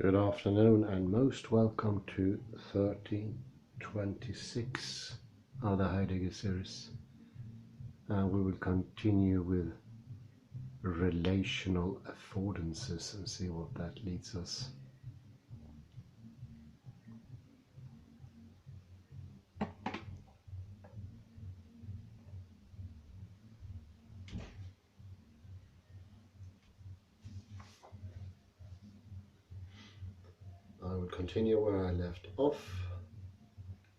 Good afternoon and most welcome to 1326 of the Heidegger series. We will continue with relational affordances and see what that leads us. I will continue where I left off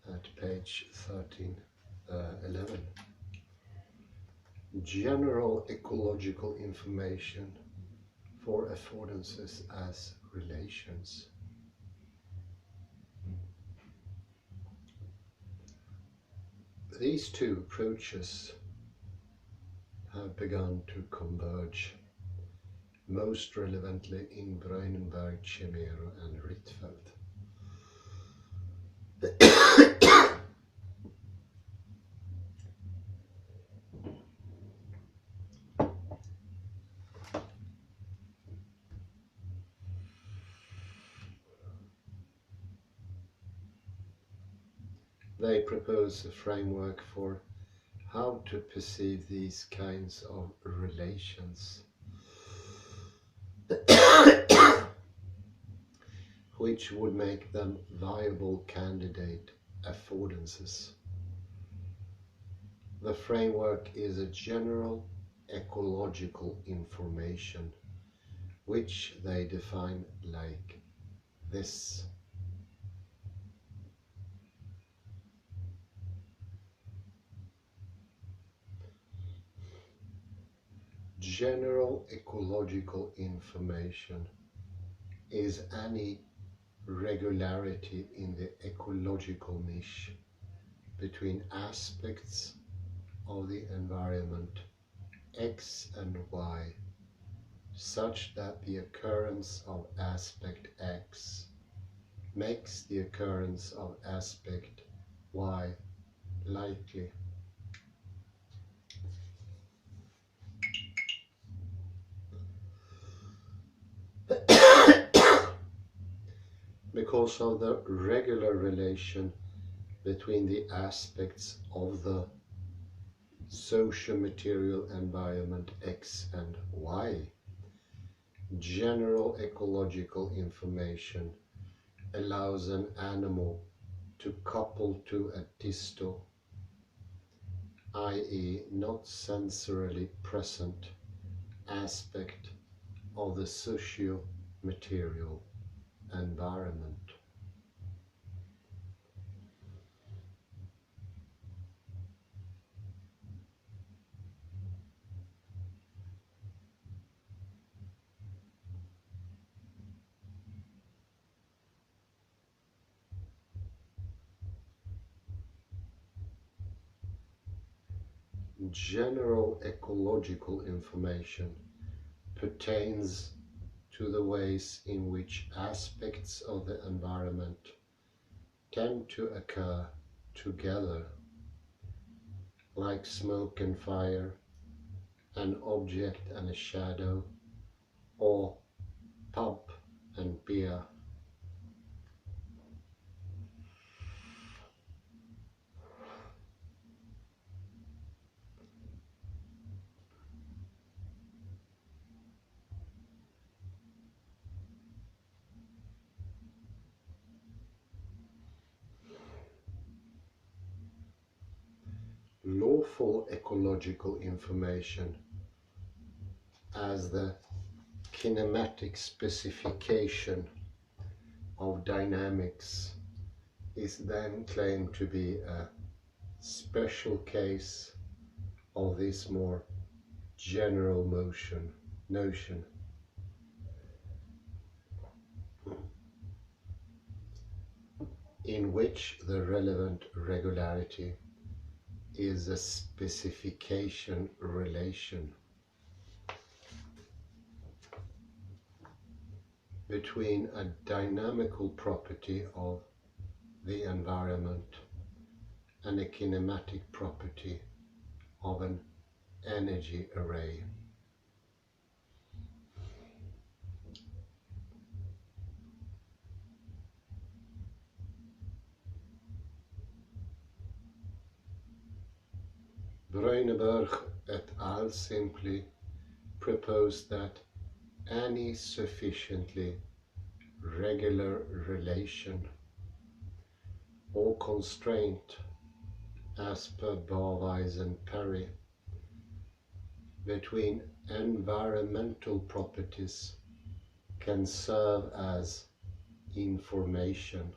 at page 1311. General ecological information for affordances as relations. These two approaches have begun to converge, most relevantly in Breunenberg, Chimero and Rietveld. They propose a framework for how to perceive these kinds of relations, which would make them viable candidate affordances. The framework is a general ecological information, which they define like this. General ecological information is any regularity in the ecological niche between aspects of the environment X and Y, such that the occurrence of aspect X makes the occurrence of aspect Y likely. Because of the regular relation between the aspects of the socio-material environment X and Y, general ecological information allows an animal to couple to a distal, i.e. not sensorily present, aspect of the socio-material environment. General ecological information pertains to the ways in which aspects of the environment tend to occur together, like smoke and fire, an object and a shadow, or pulp and beer. Lawful ecological information as the kinematic specification of dynamics is then claimed to be a special case of this more general notion. In which the relevant regularity is a specification relation between a dynamical property of the environment and a kinematic property of an energy array. Breuneberg et al. Simply propose that any sufficiently regular relation or constraint, as per Barwise and Perry, between environmental properties can serve as information.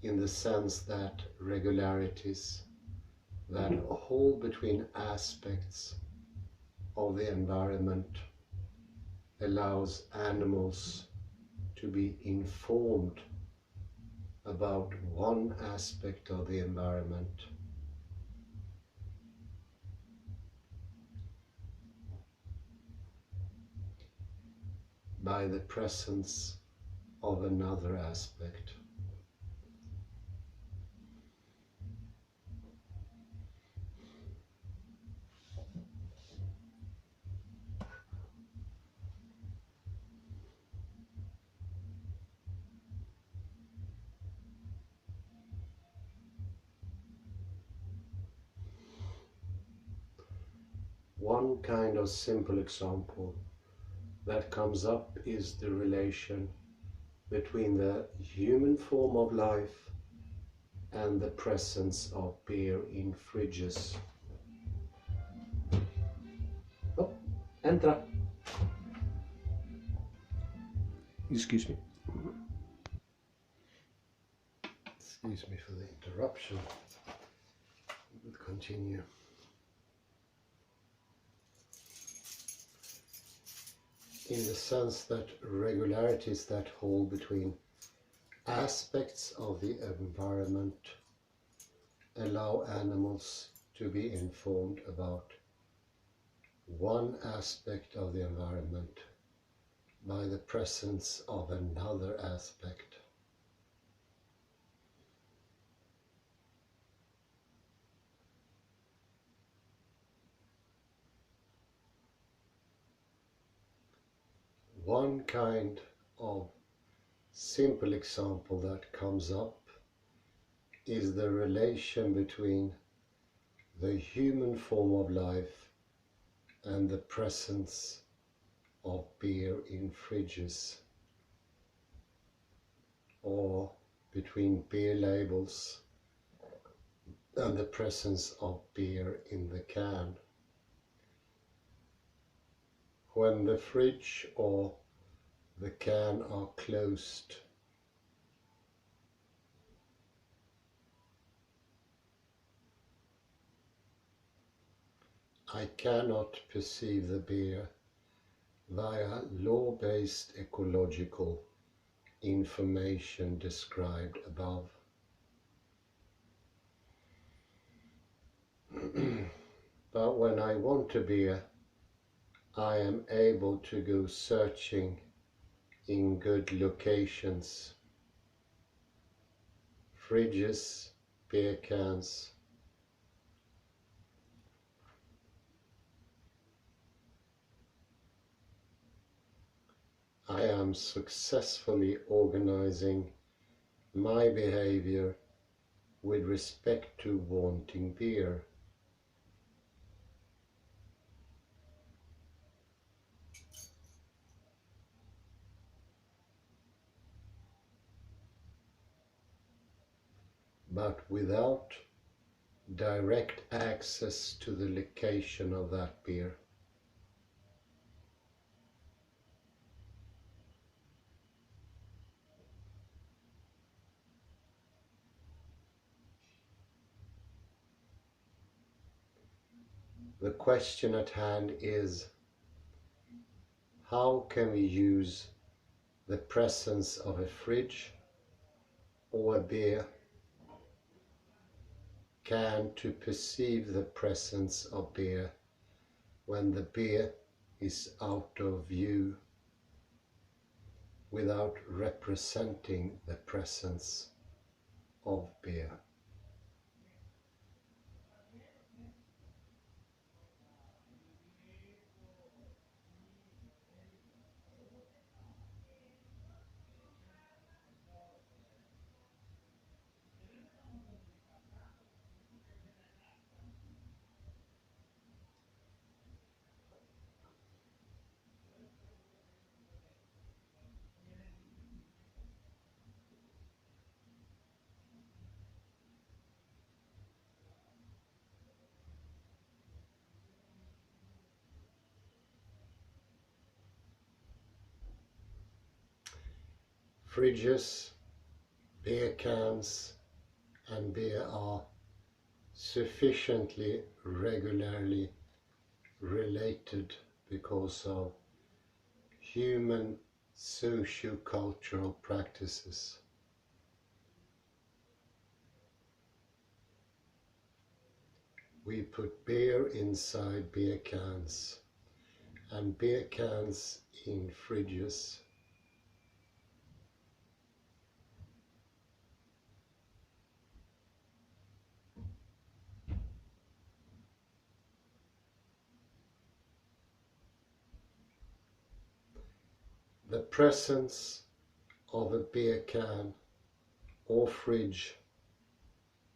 In the sense that regularities that hold between aspects of the environment allows animals to be informed about one aspect of the environment by the presence of another aspect. One kind of simple example that comes up is the relation between the human form of life and the presence of beer in fridges. Oh, entra. Excuse me. Excuse me for the interruption. We'll continue. In the sense that regularities that hold between aspects of the environment allow animals to be informed about one aspect of the environment by the presence of another aspect. One kind of simple example that comes up is the relation between the human form of life and the presence of beer in fridges, or between beer labels and the presence of beer in the can. When the fridge or the can are closed, I cannot perceive the beer via law-based ecological information described above. But when I want a beer, I am able to go searching in good locations, fridges, beer cans. I am successfully organizing my behavior with respect to wanting beer. But without direct access to the location of that beer. The question at hand is, how can we use the presence of a fridge or a beer can to perceive the presence of beer when the beer is out of view, without representing the presence of beer? fridges, beer cans and beer are sufficiently regularly related because of human socio-cultural practices. We put beer inside beer cans and beer cans in fridges. The presence of a beer can or fridge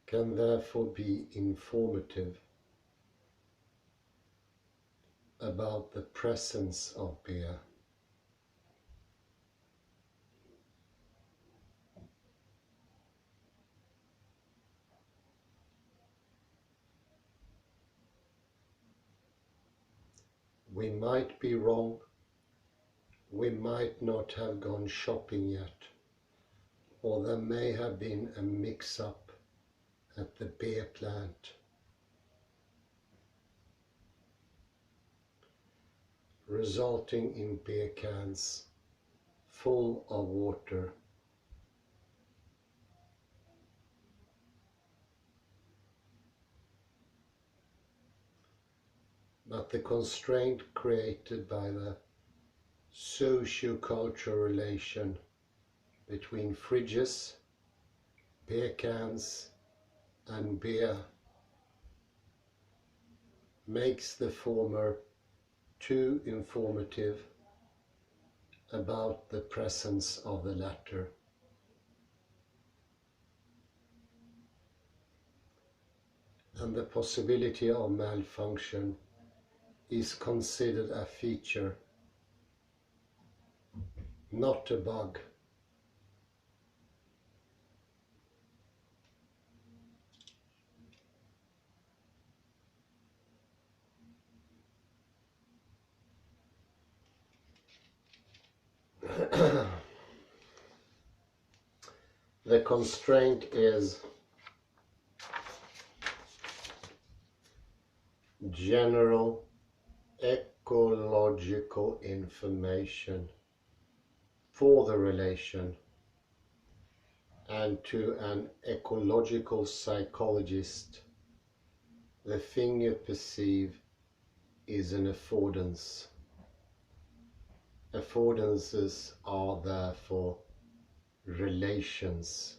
can therefore be informative about the presence of beer. We might be wrong, we might not have gone shopping yet, or there may have been a mix-up at the beer plant, resulting in beer cans full of water. But the constraint created by the socio-cultural relation between fridges, beer cans and beer makes the former too informative about the presence of the latter. And the possibility of malfunction is considered a feature, not a bug. The constraint is general ecological information for the relation, and to an ecological psychologist, the thing you perceive is an affordance. Affordances are therefore relations.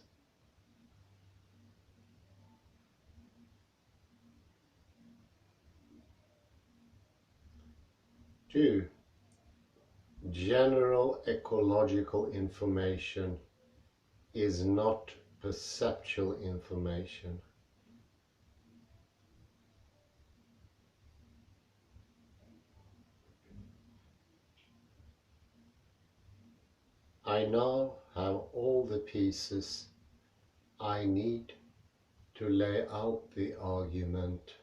Two, general ecological information is not perceptual information. I now have all the pieces I need to lay out the argument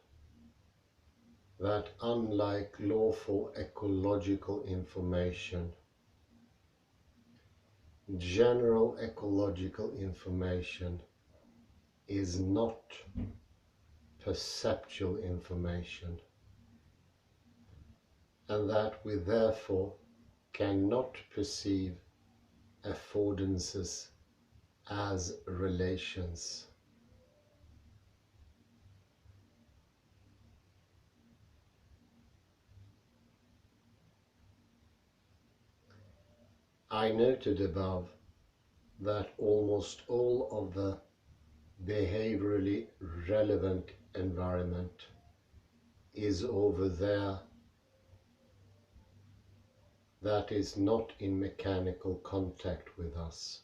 that unlike lawful ecological information, general ecological information is not perceptual information, and that we therefore cannot perceive affordances as relations. I noted above that almost all of the behaviorally relevant environment is over there, that is not in mechanical contact with us.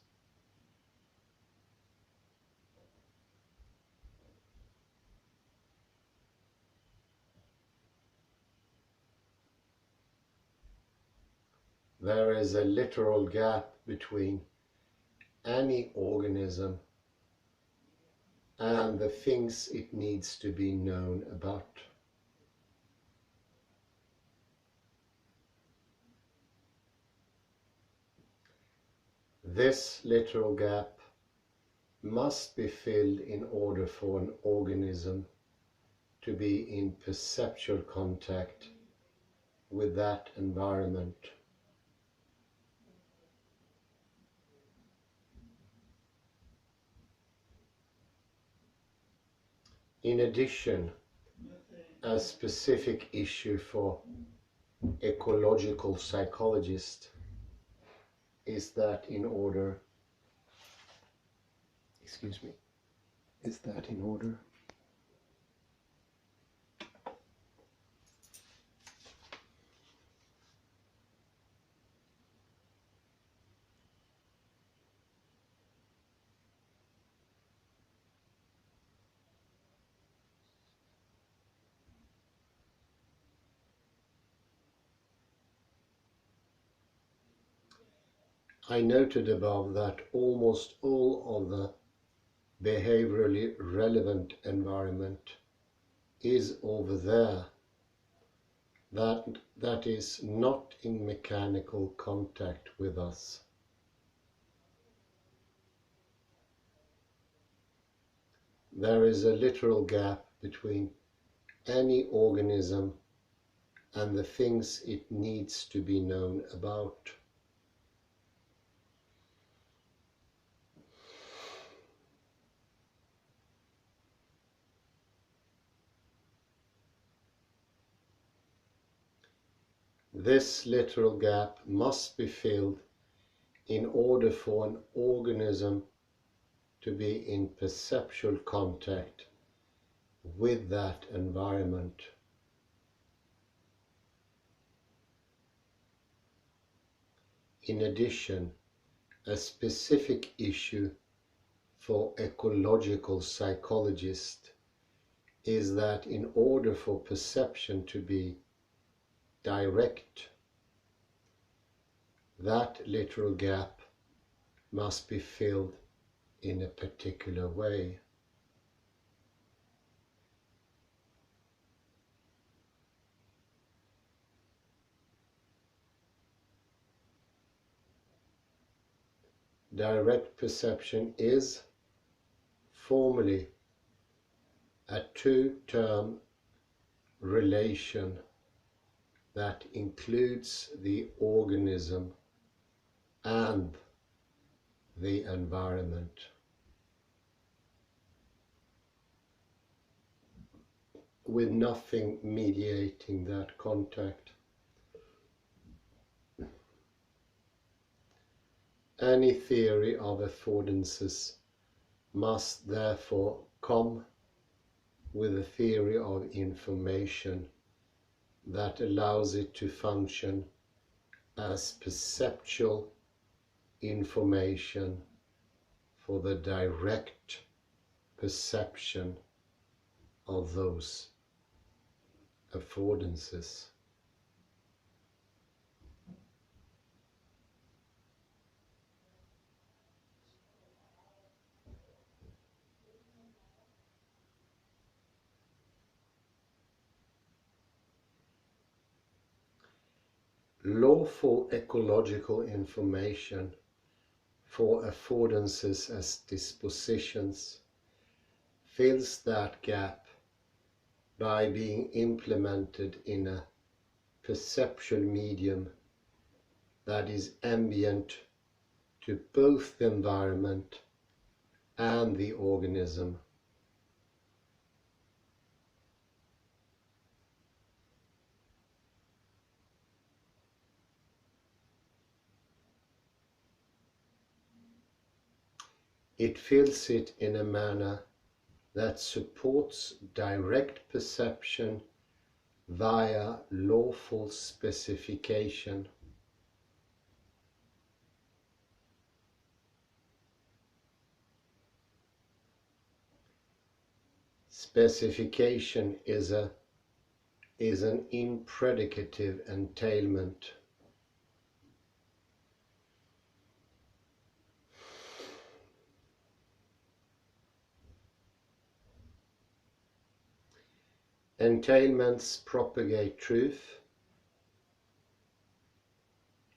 There is a literal gap between any organism and the things it needs to be known about. This literal gap must be filled in order for an organism to be in perceptual contact with that environment. In addition, a specific issue for ecological psychologists is that in order I noted above that almost all of the behaviorally relevant environment is over there, that is not in mechanical contact with us. There is a literal gap between any organism and the things it needs to be known about. This literal gap must be filled in order for an organism to be in perceptual contact with that environment. In addition, a specific issue for ecological psychologists is that in order for perception to be direct, that literal gap must be filled in a particular way. Direct perception is formally a two-term relation that includes the organism and the environment. With nothing mediating that contact. Any theory of affordances must therefore come with a theory of information that allows it to function as perceptual information for the direct perception of those affordances. Lawful ecological information for affordances as dispositions fills that gap by being implemented in a perceptual medium that is ambient to both the environment and the organism. It fills it in a manner that supports direct perception via lawful specification. Specification is an impredicative entailment. Entailments propagate truth.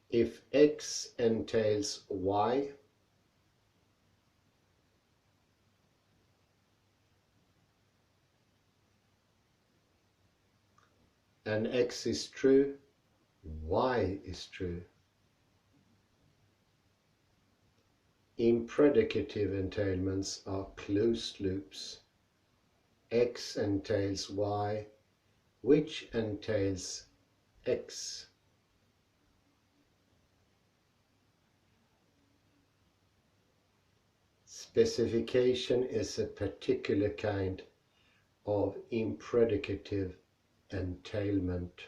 If X entails Y, and X is true, Y is true. Impredicative entailments are closed loops. X entails Y, which entails X. Specification is a particular kind of impredicative entailment.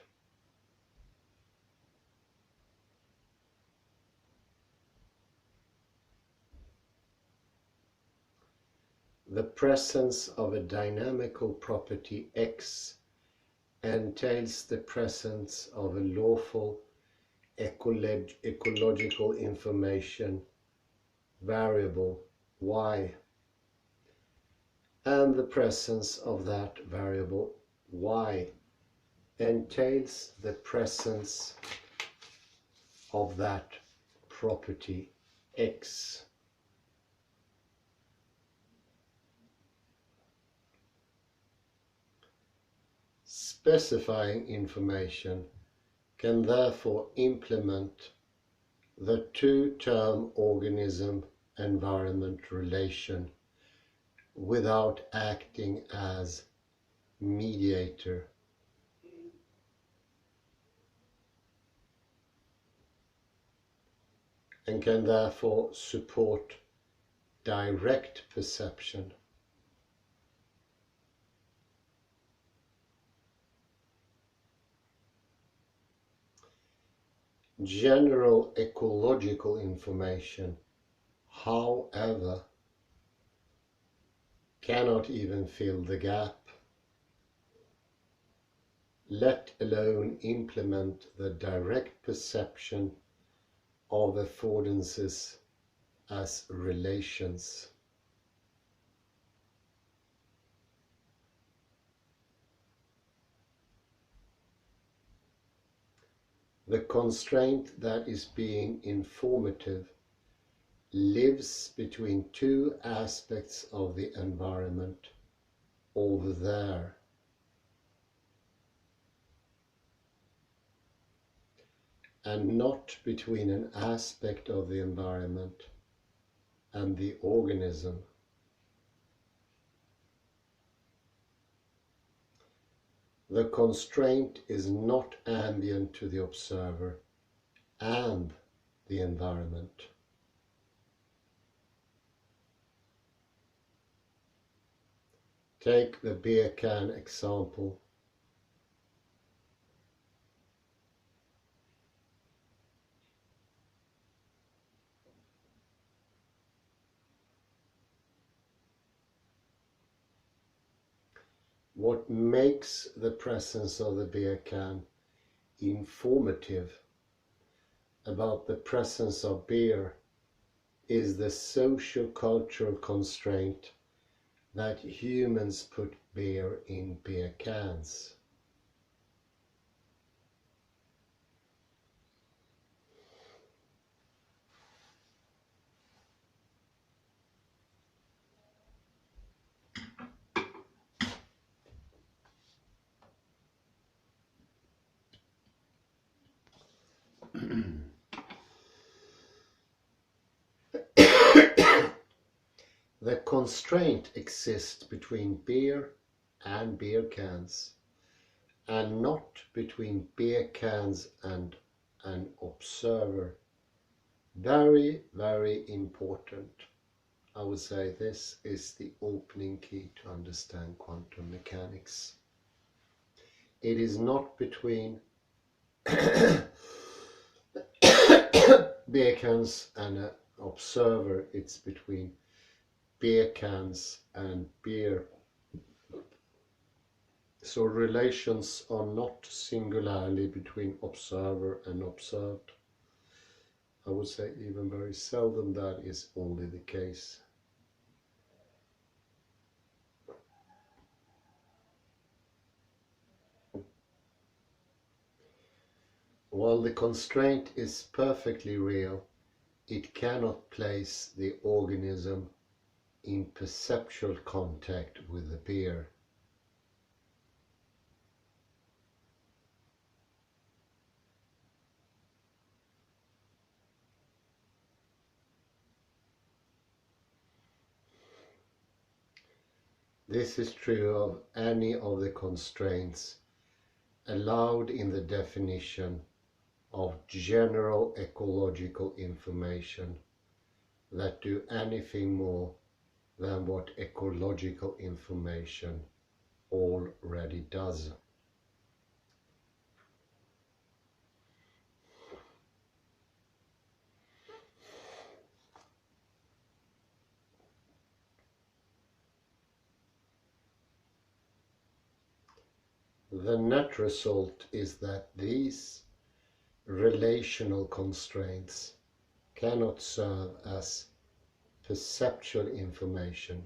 The presence of a dynamical property X entails the presence of a lawful ecological information variable Y, and the presence of that variable Y entails the presence of that property X. Specifying information can therefore implement the two-term organism-environment relation without acting as mediator. And can therefore support direct perception. General ecological information, however, cannot even fill the gap, let alone implement the direct perception of affordances as relations. The constraint that is being informative lives between two aspects of the environment over there, and not between an aspect of the environment and the organism. The constraint is not ambient to the observer and the environment. Take the beer can example. What makes the presence of the beer can informative about the presence of beer is the socio-cultural constraint that humans put beer in beer cans. The constraint exists between beer and beer cans, and not between beer cans and an observer. Very, very important. I would say this is the opening key to understand quantum mechanics. It is not between beer cans and an observer, it's between beer cans and beer. So relations are not singularly between observer and observed. I would say even very seldom that is only the case. While the constraint is perfectly real, it cannot place the organism in perceptual contact with the beer. This is true of any of the constraints allowed in the definition of general ecological information that do anything more than what ecological information already does. The net result is that these relational constraints cannot serve as perceptual information.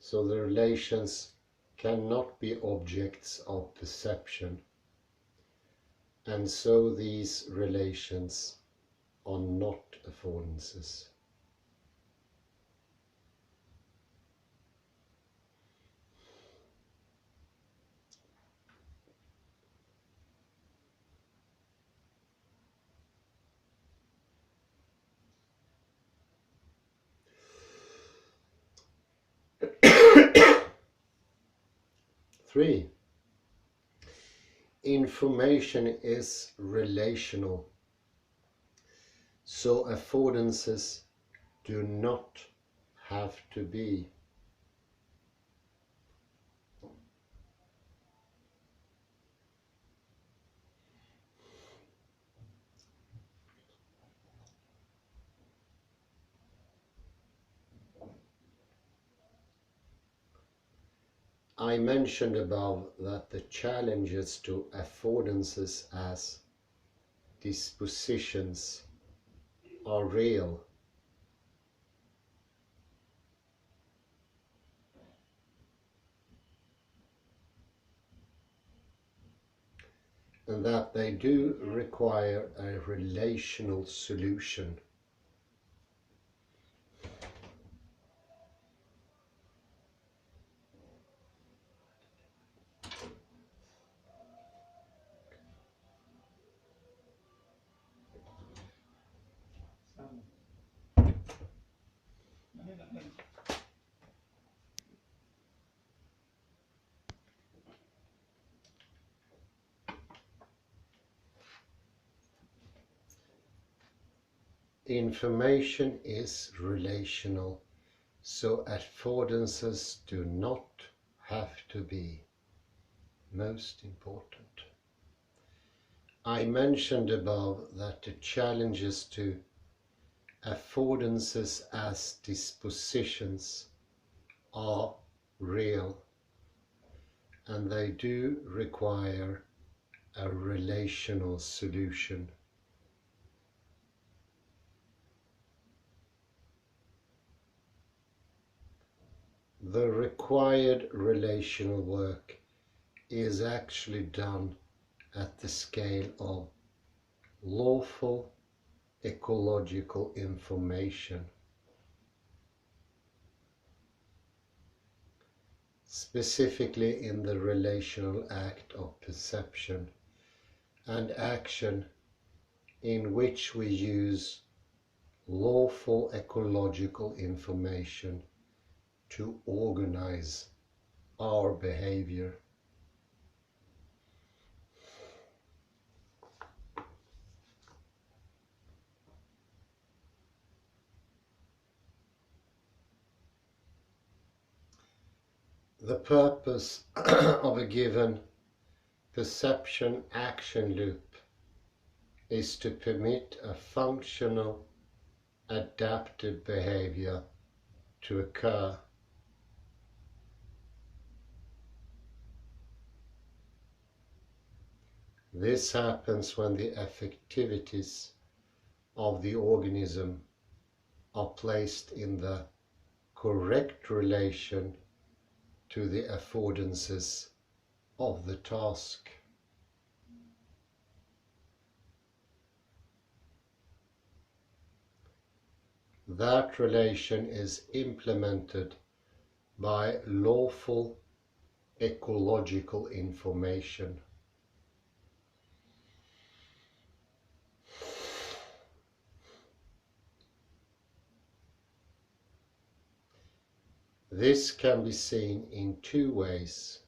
So the relations cannot be objects of perception, and so these relations are not affordances. Three, information is relational, so affordances do not have to be. I mentioned above that the challenges to affordances as dispositions are real. And that they do require a relational solution. Information is relational, so affordances do not have to be. Most important. I mentioned above that the challenges to affordances as dispositions are real, and they do require a relational solution. The required relational work is actually done at the scale of lawful ecological information, specifically in the relational act of perception and action, in which we use lawful ecological information to organize our behavior. The purpose of a given perception action loop is to permit a functional adaptive behavior to occur. This happens when the affectivities of the organism are placed in the correct relation to the affordances of the task. That relation is implemented by lawful ecological information. This can be seen in two ways.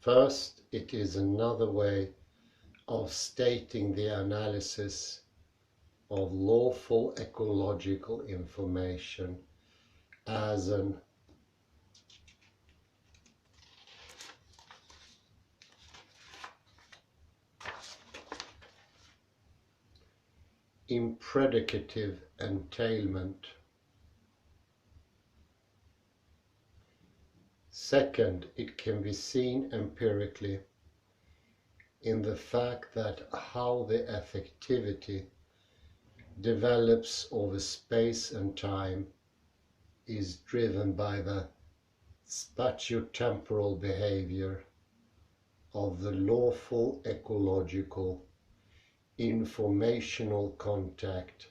First, it is another way of stating the analysis of lawful ecological information as an impredicative entailment. Second, it can be seen empirically in the fact that how the affectivity develops over space and time is driven by the spatiotemporal behavior of the lawful ecological informational contact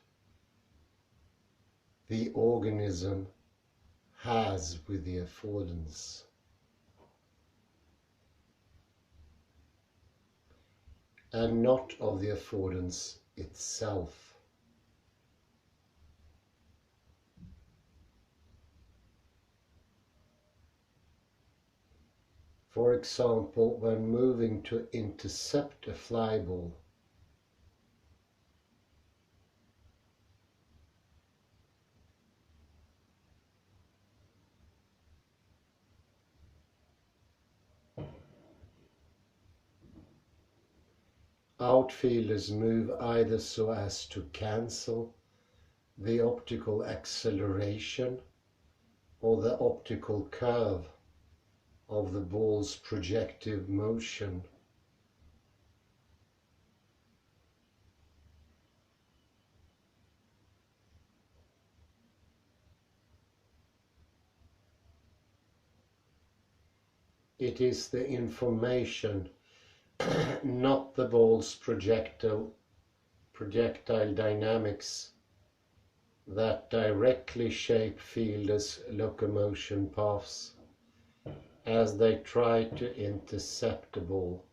the organism has with the affordance. And not of the affordance itself. For example, when moving to intercept a fly ball, outfielders move either so as to cancel the optical acceleration or the optical curve of the ball's projective motion. It is the information, not the ball's projectile dynamics, that directly shape fielders' locomotion paths as they try to intercept the ball.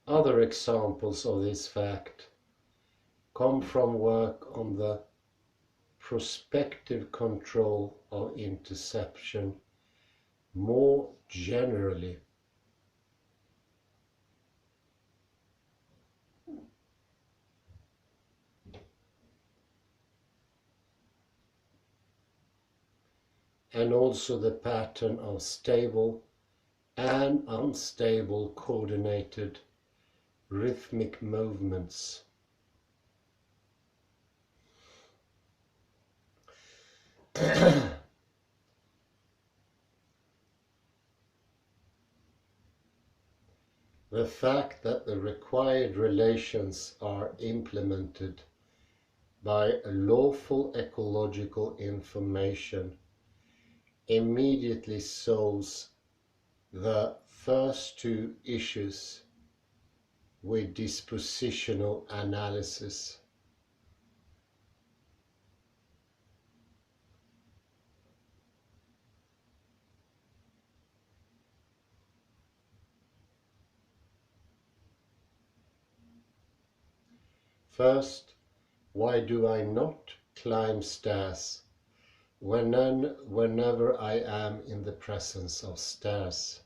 Other examples of this fact come from work on the prospective control of interception more generally. And also the pattern of stable and unstable coordinated rhythmic movements. The fact that the required relations are implemented by a lawful ecological information immediately solves the first two issues with dispositional analysis. First, why do I not climb stairs whenever I am in the presence of stairs?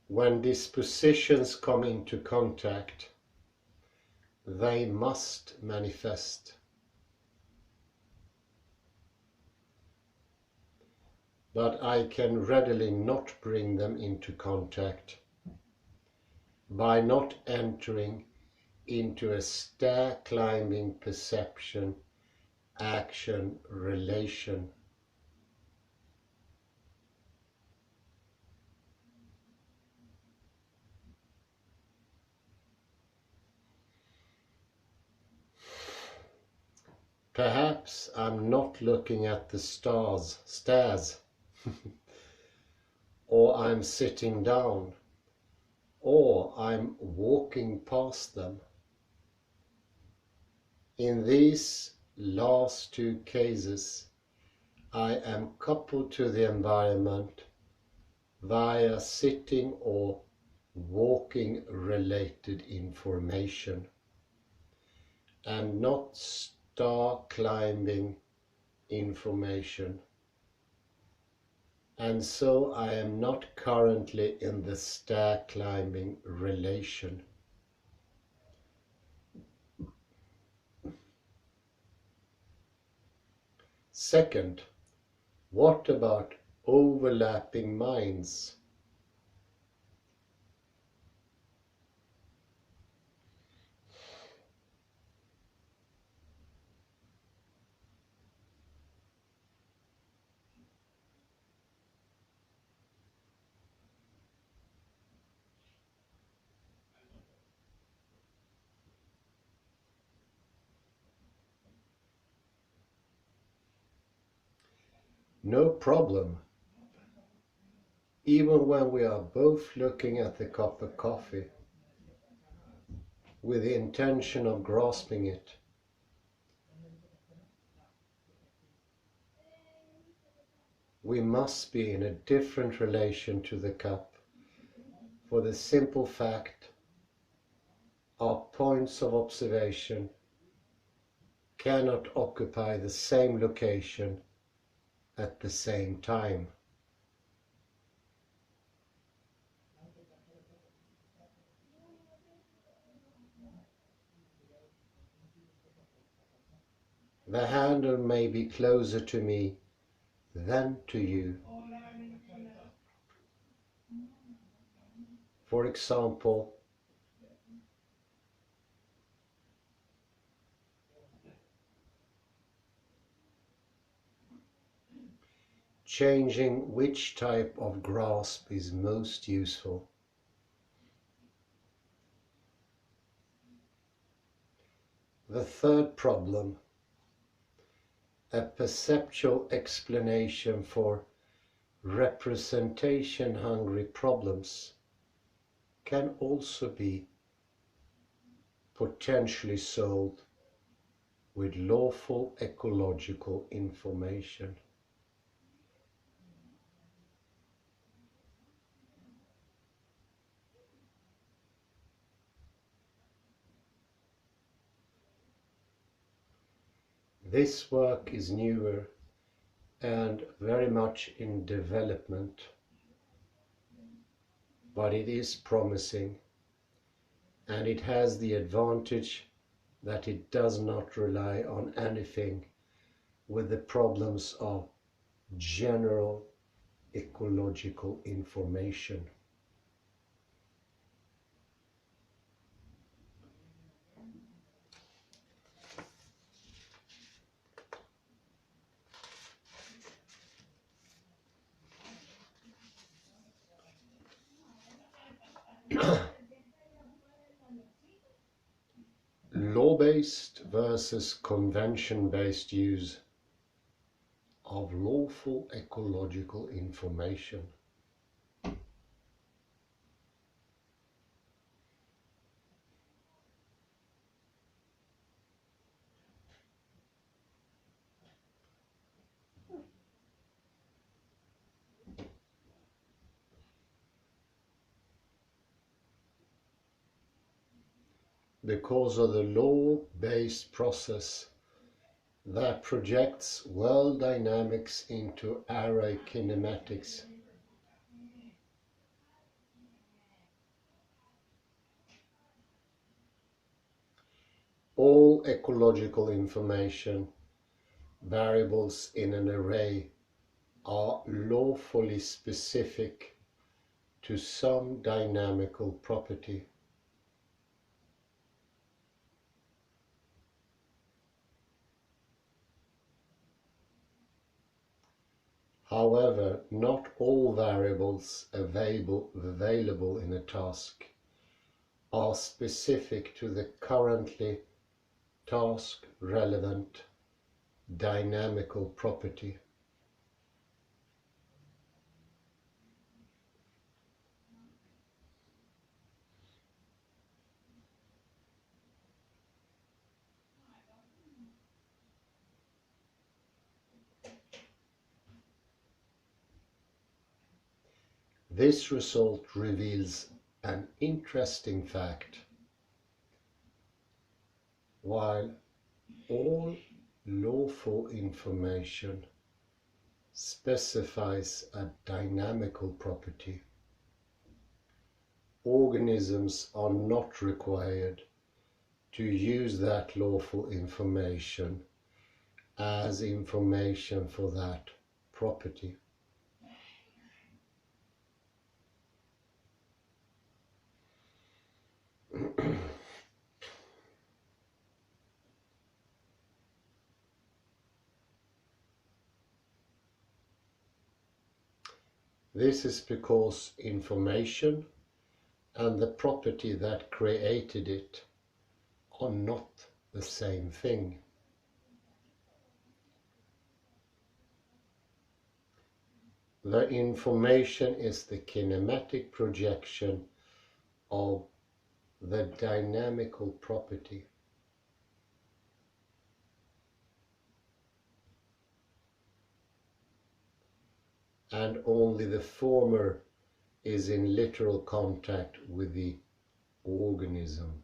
When dispositions come into contact, they must manifest. But I can readily not bring them into contact by not entering into a stair-climbing perception, action, relation. Perhaps I'm not looking at the stairs, or I'm sitting down, or I'm walking past them. In these last two cases, I am coupled to the environment via sitting or walking related information and not star climbing information. And so I am not currently in the stair climbing relation. Second, what about overlapping minds? No problem. Even when we are both looking at the cup of coffee with the intention of grasping it, we must be in a different relation to the cup for the simple fact our points of observation cannot occupy the same location at the same time. The handle may be closer to me than to you. For example, changing which type of grasp is most useful. The third problem, a perceptual explanation for representation-hungry problems, can also be potentially solved with lawful ecological information. This work is newer and very much in development, but it is promising, and it has the advantage that it does not rely on anything with the problems of general ecological information. Law-based versus convention-based use of lawful ecological information. Because of the law-based process that projects world dynamics into array kinematics. All ecological information variables in an array are lawfully specific to some dynamical property. However, not all variables available in a task are specific to the currently task-relevant dynamical property. This result reveals an interesting fact. While all lawful information specifies a dynamical property, organisms are not required to use that lawful information as information for that property. This is because information and the property that created it are not the same thing. The information is the kinematic projection of the dynamical property. And only the former is in literal contact with the organism.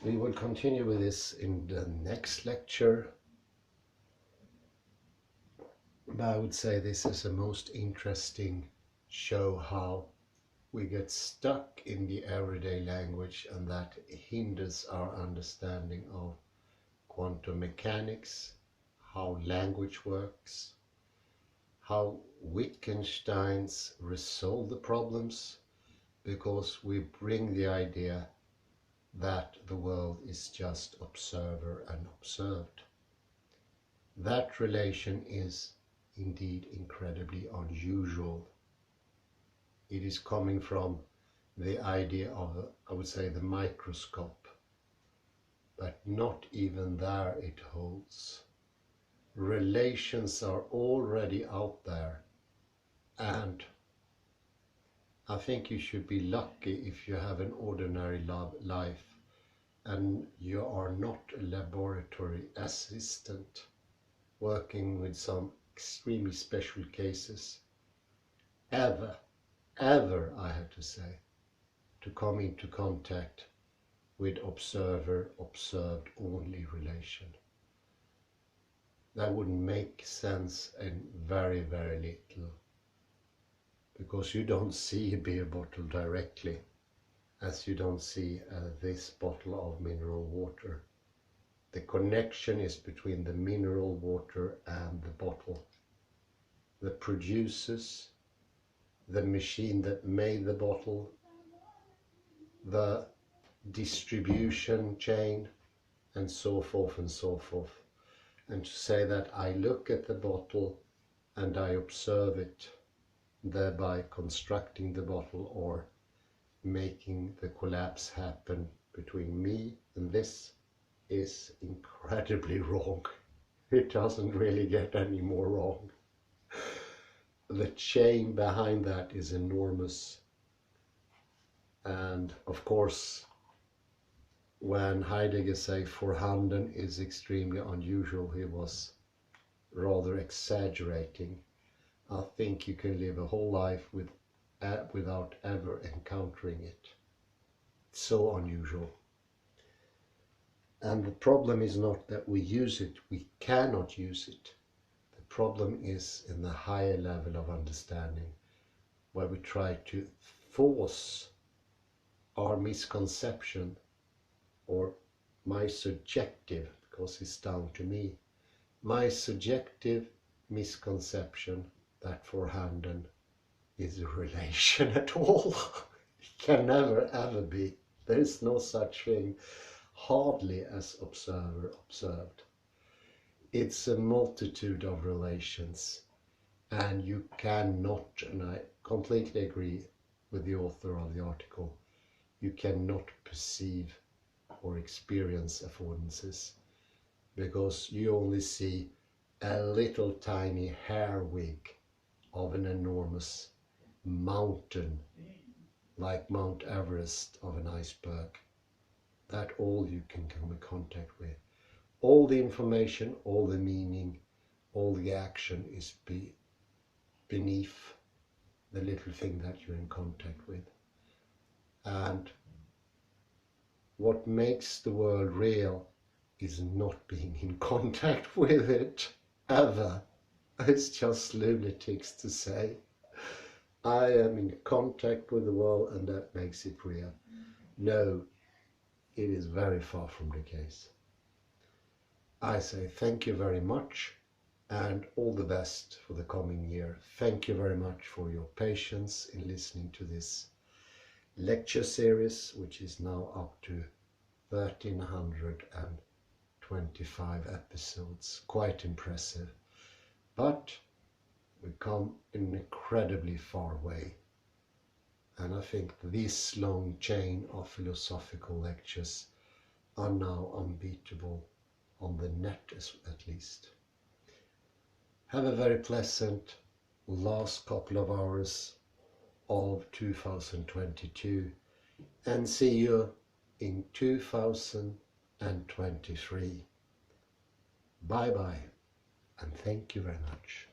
We will continue with this in the next lecture. But I would say this is the most interesting show how we get stuck in the everyday language, and that hinders our understanding of quantum mechanics, how language works, how Wittgenstein's resolve the problems, because we bring the idea that the world is just observer and observed. That relation is indeed incredibly unusual. It is coming from the idea of, I would say, the microscope, but not even there it holds. Relations are already out there, and I think you should be lucky if you have an ordinary life and you are not a laboratory assistant working with some extremely special cases. Ever, I have to say, to come into contact with observer-observed only relation. That wouldn't make sense in very, very little, because you don't see a beer bottle directly, as you don't see this bottle of mineral water. The connection is between the mineral water and the bottle. The producers, the machine that made the bottle, the distribution chain, and so forth and so forth. And to say that I look at the bottle and I observe it, thereby constructing the bottle or making the collapse happen between me and this, is incredibly wrong. It doesn't really get any more wrong. The chain behind that is enormous. And of course, when Heidegger said Vorhanden is extremely unusual, he was rather exaggerating. I think you can live a whole life without ever encountering it. It's so unusual. And the problem is not that we use it, we cannot use it. The problem is in the higher level of understanding, where we try to force our misconception, or my subjective, because it's down to me, my subjective misconception that Vorhanden is a relation at all. It can never ever be. There is no such thing, hardly as observer observed. It's a multitude of relations, and you cannot, and I completely agree with the author of the article, you cannot perceive or experience affordances, because you only see a little tiny hair wig of an enormous mountain, like Mount Everest of an iceberg. that all you can come in contact with. All the information, all the meaning, all the action is beneath the little thing that you're in contact with. And what makes the world real is not being in contact with it, ever. It's just lunatics to say, I am in contact with the world and that makes it real. No, it is very far from the case. I say thank you very much and all the best for the coming year. Thank you very much for your patience in listening to this lecture series, which is now up to 1,325 episodes. Quite impressive. But we've come an incredibly far way. And I think this long chain of philosophical lectures are now unbeatable on the net, at least. Have a very pleasant last couple of hours of 2022 and see you in 2023. Bye bye and thank you very much.